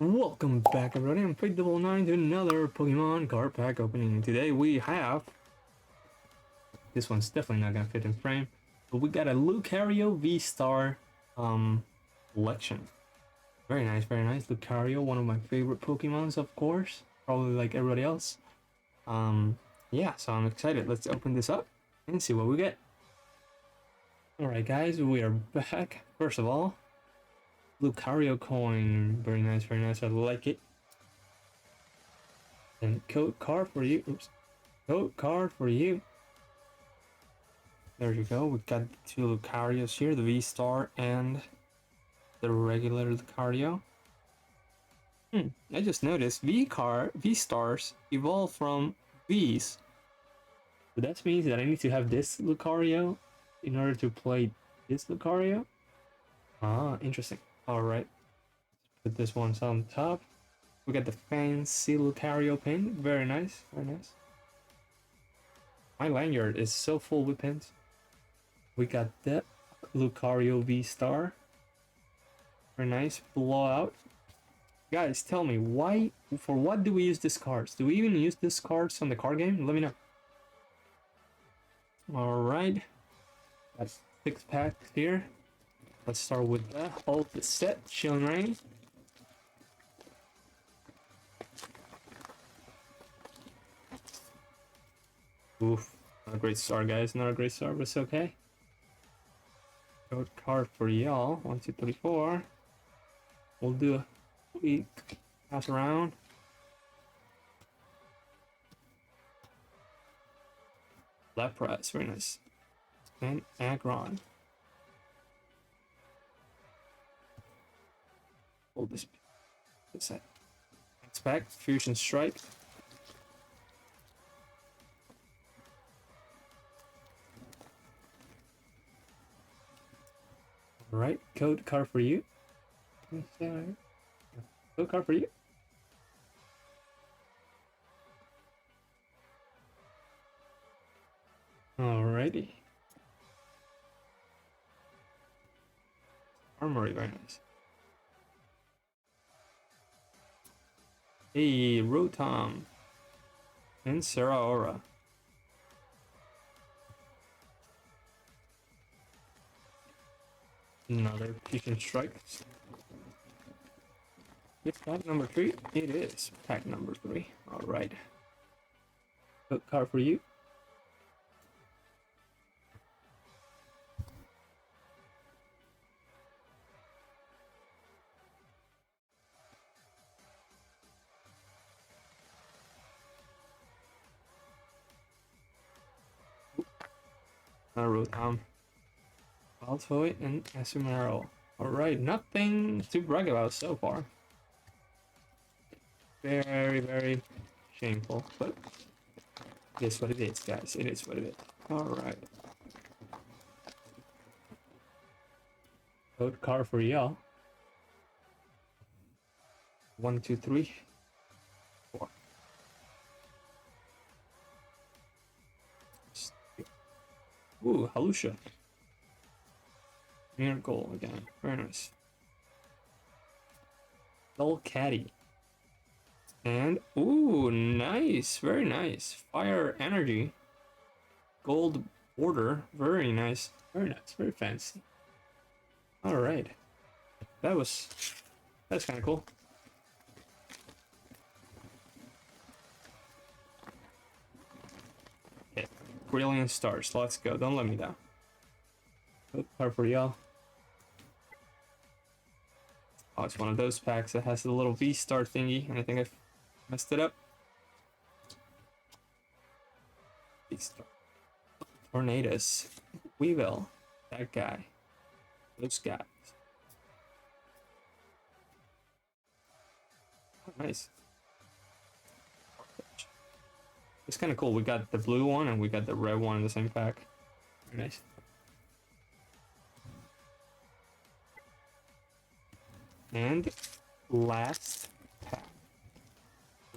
Welcome back everybody, I'm Fate9 to another Pokemon card pack opening. Today we have, this one's definitely not gonna fit in frame, but we got a Lucario VStar collection. Very nice, Lucario, one of my favorite Pokemons of course, probably like everybody else. Yeah, so I'm excited, let's open this up and see what we get. Alright guys, we are back. First of all, Lucario coin, very nice, I like it. And code card for you. Oops. Code card for you. There you go. We got the two Lucarios here, the V-Star and the regular Lucario. I just noticed V-Stars evolve from Vs. So that means that I need to have this Lucario in order to play this Lucario? Ah, interesting. Alright. Put this one on top. We got the fancy Lucario pin. Very nice. My lanyard is so full with pins. We got the Lucario V-Star. Very nice. Blowout. Guys, tell me, for what do we use these cards? Do we even use these cards on the card game? Let me know. Alright. That's 6 packs here. Let's start with the Ultimate set, Chilling Rain. Oof. Not a great start, guys. Not a great start, but it's okay. Code card for y'all. 1, 2, 3, 4. We'll do a quick pass around. Lapras, very nice. And Aggron. Hold this set. Next pack, Fusion Strike. Alright, code card for you. Code card for you. Alrighty. Armory, very nice. Hey, Rotom. And Seraora. Another Fusion Strike. It's pack number 3? It is pack number 3. Alright. Code card for you. Rotom, Altoid, and Asumaro. Alright, nothing to brag about so far. Very shameful, but it is what it is, guys. It is what it is. Alright. Code card for y'all. 1, 2, 3, 4. Ooh, Halusha. Miracle again. Very nice. Dull Caddy. And, ooh, nice. Very nice. Fire Energy. Gold border. Very nice. Very fancy. Alright. That's kind of cool. Okay. Brilliant stars. Let's go. Don't let me down. Good card for y'all. Oh, it's one of those packs that has the little V-Star thingy, and I think I've messed it up. V-Star. Tornadus. Weavile. That guy. Those guys. Oh, nice. It's kind of cool. We got the blue one and we got the red one in the same pack. Very nice. And last pack.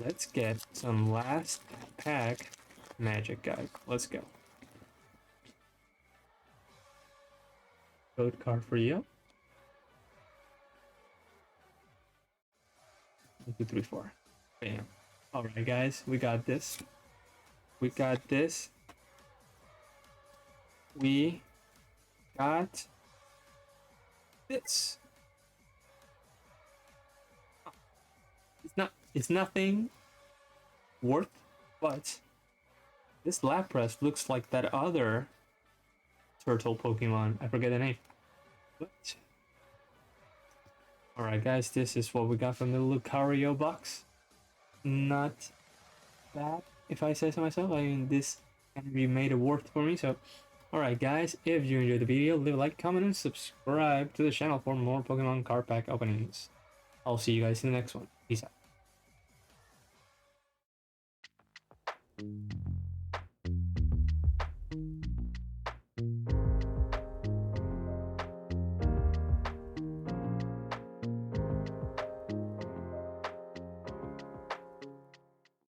Let's get some last pack magic, guys. Let's go. Code card for you. 1, 2, 3, 4. Bam. Alright, guys, we got this. We got this. We got this. It's nothing worth, but this Lapras looks like that other turtle Pokemon. I forget the name. But alright, guys, this is what we got from the Lucario box. Not bad, if I say so myself. I mean, this can be made a worth for me. So, alright, guys, if you enjoyed the video, leave a like, comment, and subscribe to the channel for more Pokemon card pack openings. I'll see you guys in the next one. Peace out.